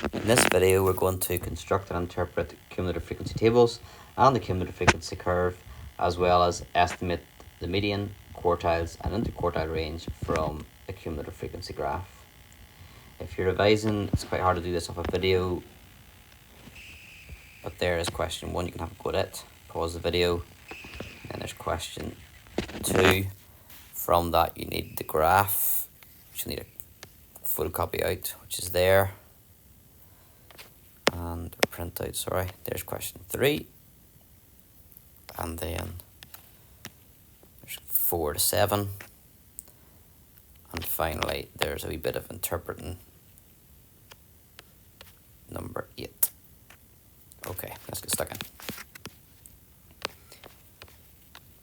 In this video we're going to construct and interpret cumulative frequency tables and the cumulative frequency curve, as well as estimate the median, quartiles and interquartile range from a cumulative frequency graph. If you're revising, it's quite hard to do this off a video, but there is question 1, you can have a go at it, pause the video, and there's question 2. From that you need the graph, which you need a photocopy out, which is there, and a printout, sorry. There's question 3, and then there's 4 to 7, and finally there's a wee bit of interpreting number 8. Okay, let's get stuck in.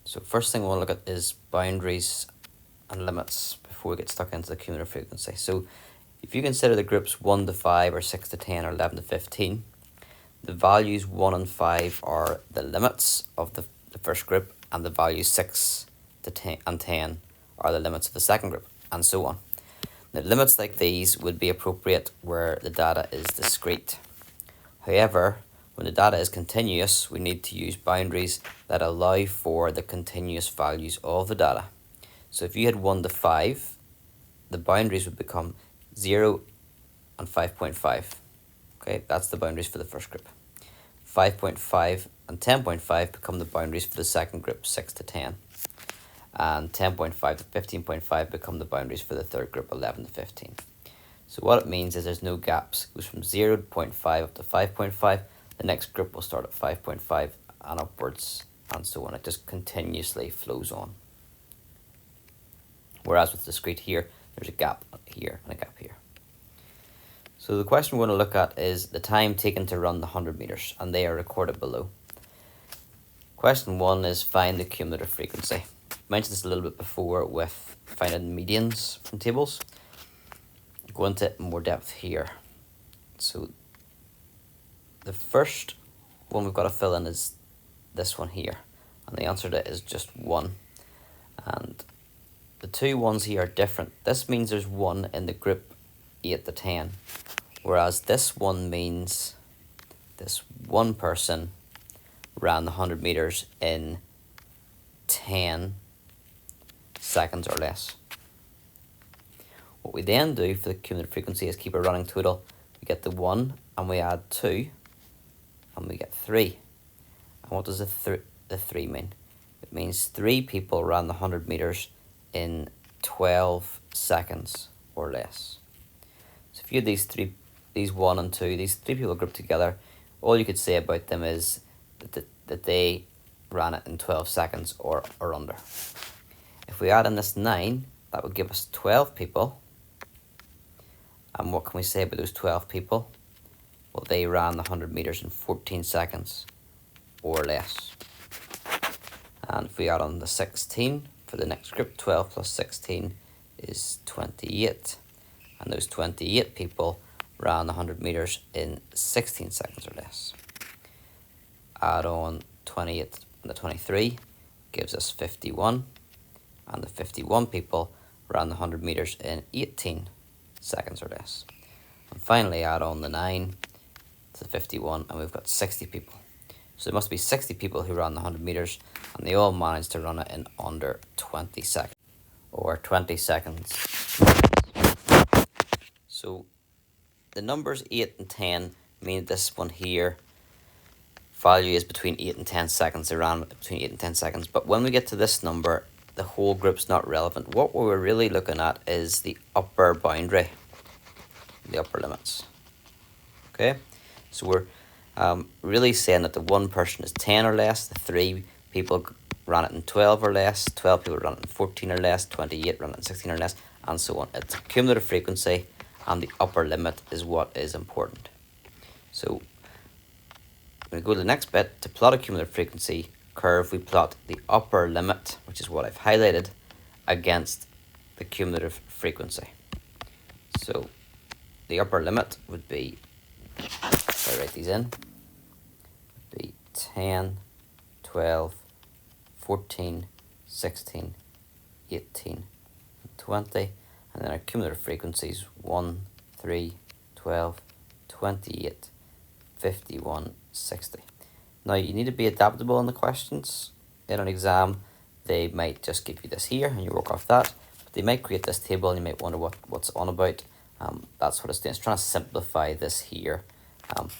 So first thing we want to look at is boundaries and limits before we get stuck into the cumulative frequency. So if you consider the groups 1 to 5 or 6 to 10 or 11 to 15, the values 1 and 5 are the limits of the first group, and the values 6 to 10 and 10 are the limits of the second group, and so on. Now, limits like these would be appropriate where the data is discrete. However, when the data is continuous, we need to use boundaries that allow for the continuous values of the data. So if you had 1 to 5, the boundaries would become 0 and 5.5. Okay, that's the boundaries for the first group. 5.5 and 10.5 become the boundaries for the second group, 6 to 10. And 10.5 to 15.5 become the boundaries for the third group, 11 to 15. So what it means is there's no gaps. It goes from 0.5 up to 5.5. The next group will start at 5.5 and upwards, and so on. It just continuously flows on. Whereas with discrete here, there's a gap here and a gap here. So the question we're going to look at is the time taken to run the 100 meters, and they are recorded below. Question 1 is find the cumulative frequency. I mentioned this a little bit before with finding medians from tables. I'll go into it in more depth here. So the first one we've got to fill in is this one here, and the answer to it is just 1. And the two ones here are different. This means there's 1 in the group 8 to 10, whereas this one means this one person ran the 100 meters in 10 seconds or less. What we then do for the cumulative frequency is keep a running total. We get the 1 and we add 2 and we get 3. And what does the 3 mean? It means 3 people ran the 100 meters in 12 seconds or less. So if you had these 1 and 2, these 3 people grouped together, all you could say about them is that they ran it in 12 seconds or under. If we add in this 9, that would give us 12 people. And what can we say about those 12 people? Well, they ran the 100 meters in 14 seconds or less. And if we add on the 16 for the next group, 12 plus 16 is 28. And those 28 people ran the 100 meters in 16 seconds or less. Add on 28 and the 23 gives us 51. And the 51 people ran the 100 meters in 18 seconds or less. And finally add on the 9 to the 51, and we've got 60 people. So there must be 60 people who ran the 100 meters, and they all managed to run it in under 20 seconds, or 20 seconds. So the numbers 8 and 10 mean this one here value is between 8 and 10 seconds. They ran between 8 and 10 seconds. But when we get to this number, the whole group's not relevant. What we're really looking at is the upper boundary, the upper limits. Okay, so we're really saying that the one person is 10 or less, the 3 people ran it in 12 or less, 12 people ran it in 14 or less, 28 ran it in 16 or less, and so on. It's cumulative frequency, and the upper limit is what is important. So I'm going to go to the next bit. To plot a cumulative frequency curve, we plot the upper limit, which is what I've highlighted, against the cumulative frequency. So the upper limit would be, if I write these in, would be 10, 12, 14, 16, 18, and 20. And then our cumulative frequencies 1, 3, 12, 28, 51, 60. Now you need to be adaptable in the questions. In an exam, they might just give you this here and you work off that. But they might create this table and you might wonder what's on about. That's what it's doing. It's trying to simplify this here. And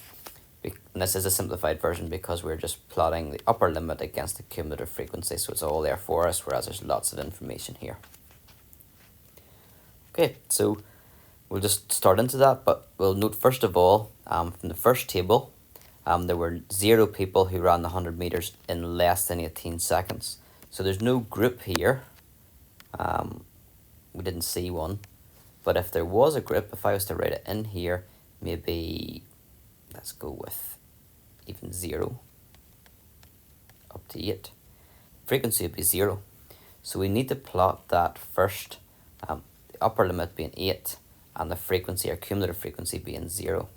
this is a simplified version because we're just plotting the upper limit against the cumulative frequency. So it's all there for us, whereas there's lots of information here. Okay, so we'll just start into that, but we'll note first of all, from the first table, there were 0 people who ran the 100 meters in less than 18 seconds. So there's no group here. We didn't see one. But if there was a group, if I was to write it in here, maybe, let's go with even 0 up to 8. Frequency would be 0. So we need to plot that first, the upper limit being 8 and the frequency, or cumulative frequency, being 0.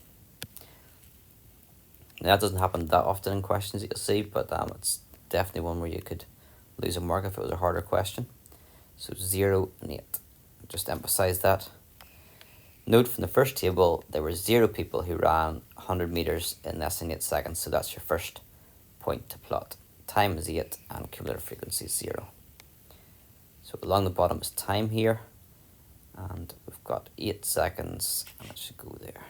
Now that doesn't happen that often in questions that you'll see, but it's definitely one where you could lose a mark if it was a harder question. So 0 and 8. Just emphasize that. Note from the first table, there were 0 people who ran 100 meters in less than 8 seconds. So that's your first point to plot. Time is 8 and cumulative frequency is 0. So along the bottom is time here. And we've got 8 seconds, and it should go there.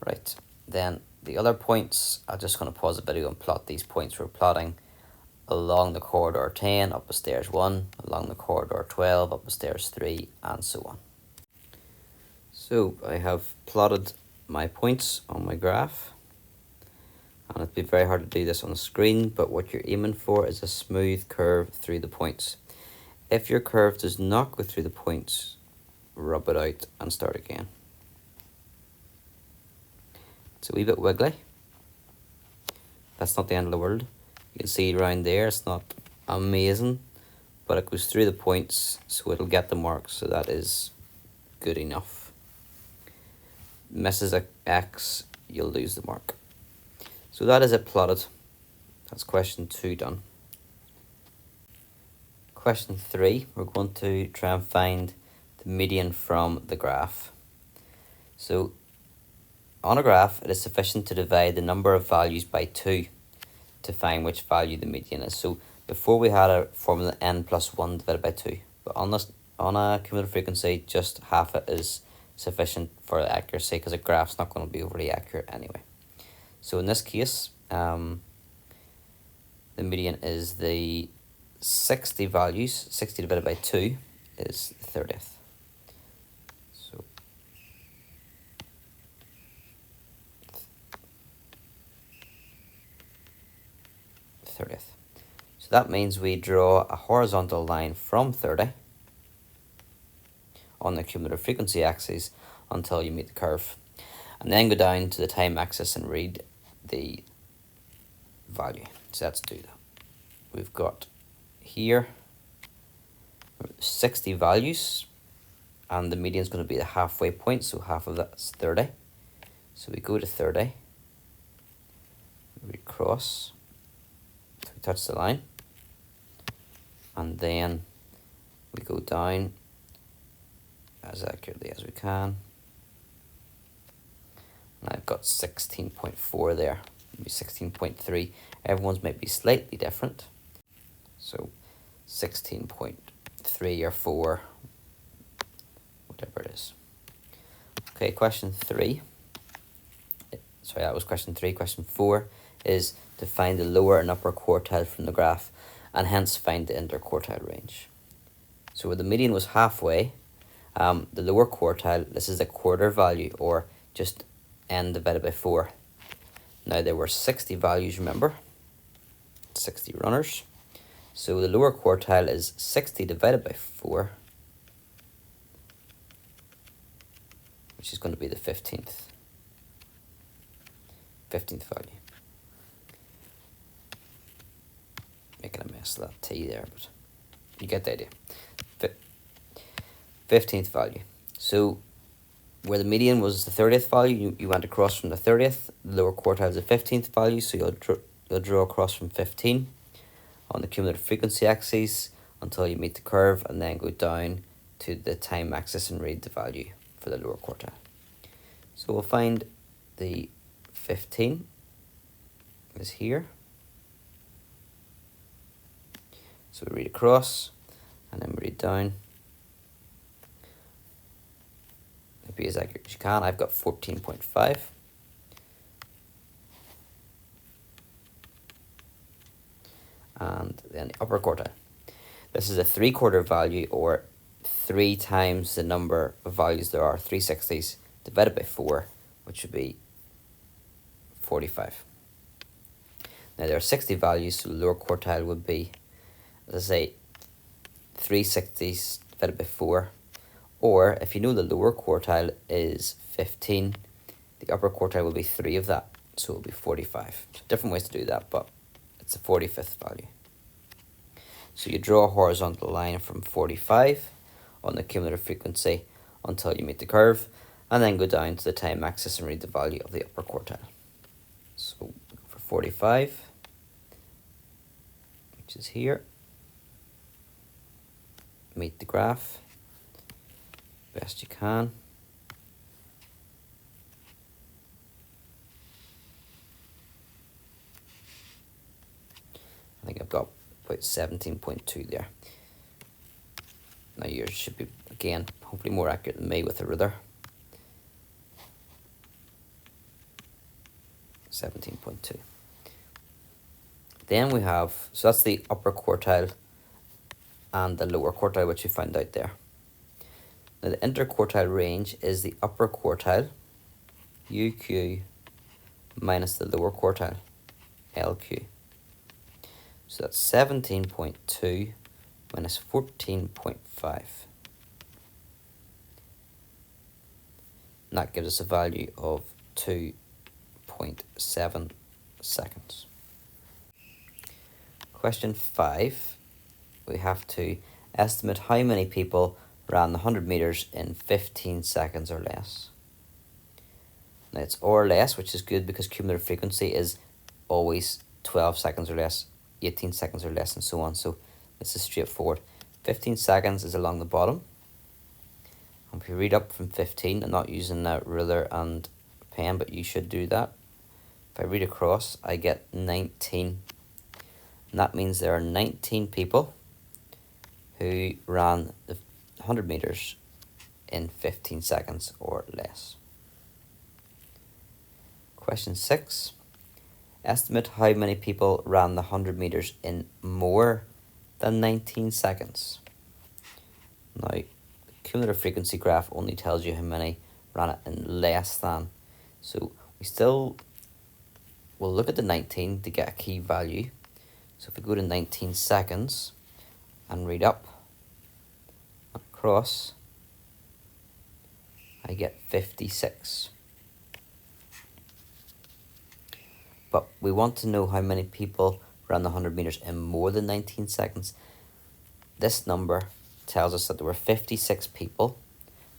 Right, then the other points, I'm just going to pause the video and plot these points. We're plotting along the corridor 10, up the stairs 1, along the corridor 12, up the stairs 3, and so on. So I have plotted my points on my graph. And it'd be very hard to do this on the screen, but what you're aiming for is a smooth curve through the points. If your curve does not go through the points, rub it out and start again. It's a wee bit wiggly. That's not the end of the world. You can see around there, it's not amazing, but it goes through the points, so it'll get the mark, so that is good enough. Misses a X, you'll lose the mark. So that is it plotted. That's question 2 done. Question 3, we're going to try and find the median from the graph. So on a graph, it is sufficient to divide the number of values by 2 to find which value the median is. So before we had a formula n plus 1 divided by 2, but on a cumulative frequency, just half it is sufficient for accuracy because a graph's not going to be overly accurate anyway. So in this case, the median is the 60 values. 60 divided by 2 is 30th. So 30th. So that means we draw a horizontal line from 30 on the cumulative frequency axis until you meet the curve. And then go down to the time axis and read the value. So let's do that. We've got here 60 values and the median is going to be the halfway point, so half of that's 30. So we go to 30, we cross, we touch the line, and then we go down as accurately as we can. And I've got 16.4 there, maybe 16.3. Everyone's might be slightly different. So 16.3 or 4, whatever it is. Okay, question 3. Sorry, that was question 3. Question 4 is to find the lower and upper quartile from the graph and hence find the interquartile range. So where the median was halfway, the lower quartile, this is a quarter value, or just n divided by 4. Now there were 60 values, remember, 60 runners. So the lower quartile is 60 divided by 4, which is going to be the 15th value. Making a mess of that T there, but you get the idea. 15th value. So where the median was the 30th value, you went across from the 30th. The lower quartile is the 15th value, so you'll draw across from 15 on the cumulative frequency axis until you meet the curve, and then go down to the time axis and read the value for the lower quartile. So we'll find the 15 is here. So we read across and then we read down. Be as accurate as you can. I've got 14.5. And then the upper quartile. This is a 3/4 value, or 3 times the number of values there are, 360s, divided by 4, which would be 45. Now there are 60 values, so the lower quartile would be, let's say, 360s divided by 4. Or if you know the lower quartile is 15, the upper quartile will be 3 of that, so it will be 45. So different ways to do that, but it's a 45th value. So you draw a horizontal line from 45 on the cumulative frequency until you meet the curve, and then go down to the time axis and read the value of the upper quartile. So for 45, which is here, meet the graph best you can. I think I've got about 17.2 there. Now yours should be, again, hopefully more accurate than me with a ruler. 17.2. Then we have, so that's the upper quartile and the lower quartile, which we found out there. Now the interquartile range is the upper quartile, UQ, minus the lower quartile, LQ. So that's 17.2 minus 14.5. And that gives us a value of 2.7 seconds. Question 5, we have to estimate how many people ran the 100 meters in 15 seconds or less. Now it's or less, which is good because cumulative frequency is always 12 seconds or less, 18 seconds or less, and so on. So this is straightforward. 15 seconds is along the bottom. And if you read up from 15, I'm not using a ruler and pen, but you should do that. If I read across, I get 19. And that means there are 19 people who ran the 100 meters in 15 seconds or less. Question 6. Estimate how many people ran the 100 meters in more than 19 seconds. Now, the cumulative frequency graph only tells you how many ran it in less than. So we still will look at the 19 to get a key value. So if we go to 19 seconds and read up, across, I get 56. But we want to know how many people ran the 100 meters in more than 19 seconds. This number tells us that there were 56 people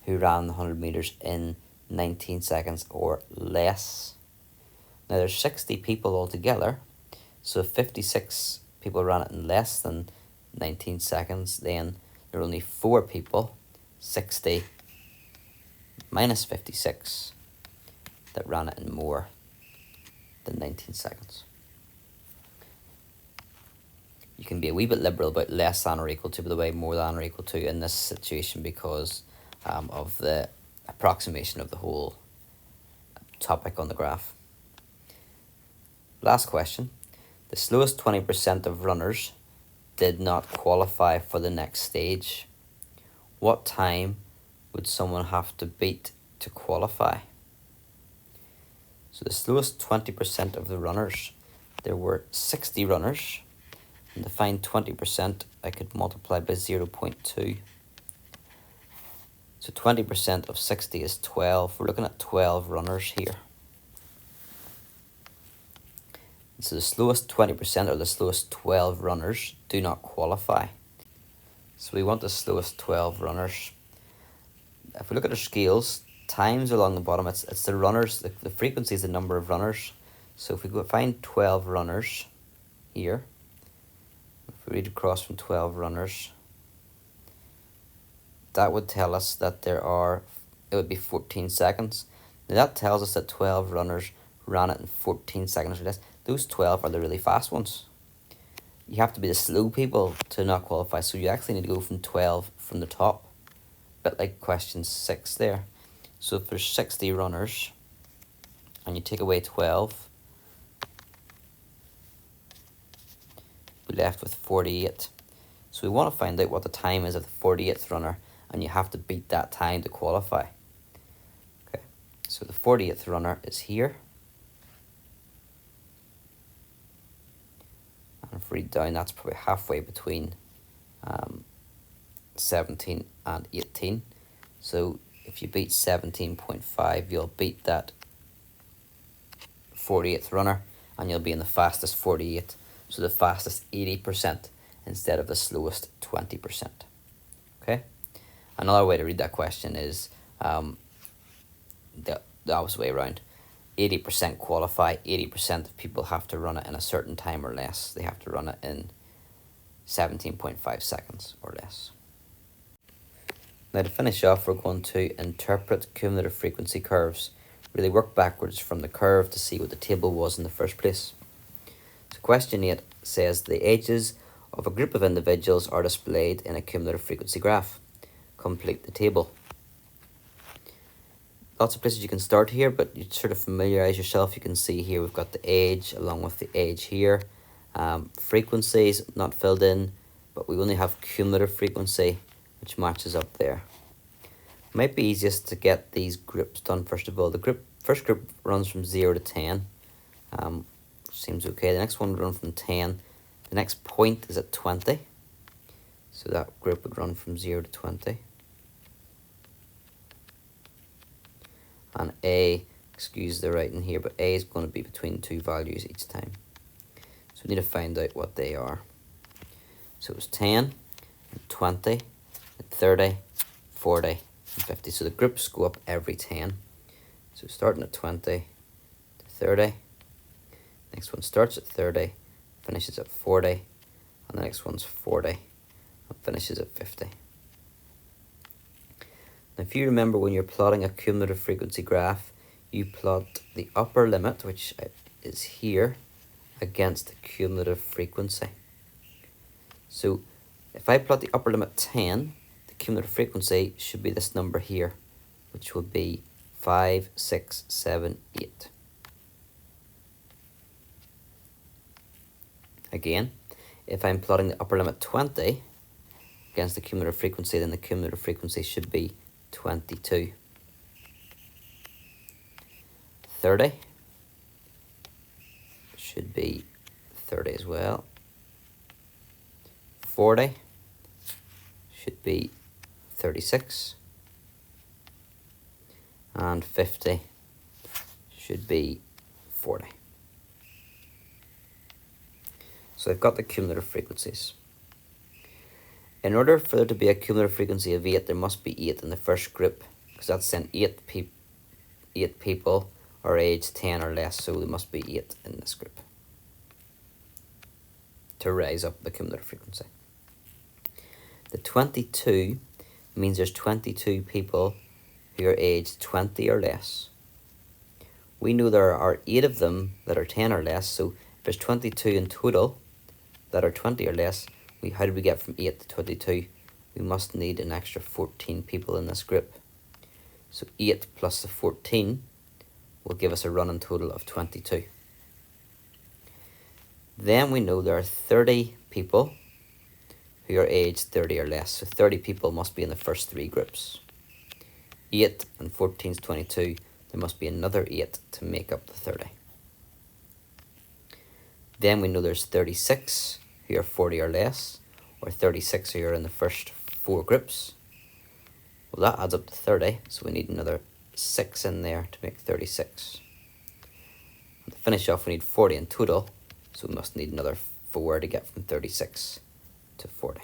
who ran the 100 meters in 19 seconds or less. Now there's 60 people altogether, so if 56 people ran it in less than 19 seconds, then there are only 4 people, 60 minus 56, that ran it in more than 19 seconds. You can be a wee bit liberal about less than or equal to, by the way, more than or equal to in this situation because of the approximation of the whole topic on the graph. Last question. The slowest 20% of runners did not qualify for the next stage. What time would someone have to beat to qualify? So the slowest 20% of the runners, there were 60 runners. And to find 20%, I could multiply by 0.2. So 20% of 60 is 12. We're looking at 12 runners here. So the slowest 20% or the slowest 12 runners do not qualify. So we want the slowest 12 runners. If we look at our scales, times along the bottom, it's the runners, the frequency is the number of runners. So if we go find 12 runners here, if we read across from 12 runners, that would tell us that it would be 14 seconds. Now that tells us that 12 runners ran it in 14 seconds or less. Those 12 are the really fast ones. You have to be the slow people to not qualify, so you actually need to go from 12 from the top. A bit like question 6 there. So if there's 60 runners and you take away 12, we're left with 48. So we want to find out what the time is of the 48th runner, and you have to beat that time to qualify. Okay, so the 48th runner is here. And if we read down, that's probably halfway between 17 and 18. So if you beat 17.5, you'll beat that 48th runner, and you'll be in the fastest 48. So the fastest 80% instead of the slowest 20%. Okay? Another way to read that question is the opposite way around. 80% qualify, 80% of people have to run it in a certain time or less. They have to run it in 17.5 seconds or less. Now to finish off, we're going to interpret cumulative frequency curves. Really work backwards from the curve to see what the table was in the first place. So question 8 says the ages of a group of individuals are displayed in a cumulative frequency graph. Complete the table. Lots of places you can start here, but you sort of familiarize yourself. You can see here we've got the age along with the age here. Frequencies not filled in, but we only have cumulative frequency, which matches up there. It might be easiest to get these groups done first of all. The first group runs from 0 to 10. Seems okay. The next one would run from 10. The next point is at 20. So that group would run from 0 to 20. And A, excuse the writing here, but A is going to be between two values each time. So we need to find out what they are. So it was 10, and 20, and 30, 40, and 50. So the groups go up every 10. So starting at 20 to 30. Next one starts at 30, finishes at 40, and the next one's 40, and finishes at 50. Now, if you remember when you're plotting a cumulative frequency graph, you plot the upper limit, which is here, against the cumulative frequency. So if I plot the upper limit 10, the cumulative frequency should be this number here, which will be 5, 6, 7, 8. Again, if I'm plotting the upper limit 20 against the cumulative frequency, then the cumulative frequency should be 22. 30 should be 30 as well. 40 should be 36. And 50 should be 40. So I've got the cumulative frequencies. In order for there to be a cumulative frequency of 8, there must be 8 in the first group, because that's saying 8 people are aged 10 or less, so there must be 8 in this group to raise up the cumulative frequency. The 22 means there's 22 people who are aged 20 or less. We know there are 8 of them that are 10 or less, so if there's 22 in total that are 20 or less, how did we get from 8 to 22? We must need an extra 14 people in this group. So 8 plus the 14 will give us a running total of 22. Then we know there are 30 people who are aged 30 or less. So 30 people must be in the first 3 groups. 8 and 14 is 22. There must be another 8 to make up the 30. Then we know there's 36 who are 40 or less, or 36 who are in the first 4 groups. Well, that adds up to 30, so we need another 6 in there to make 36. And to finish off, we need 40 in total, so we must need another 4 to get from 36 to 40.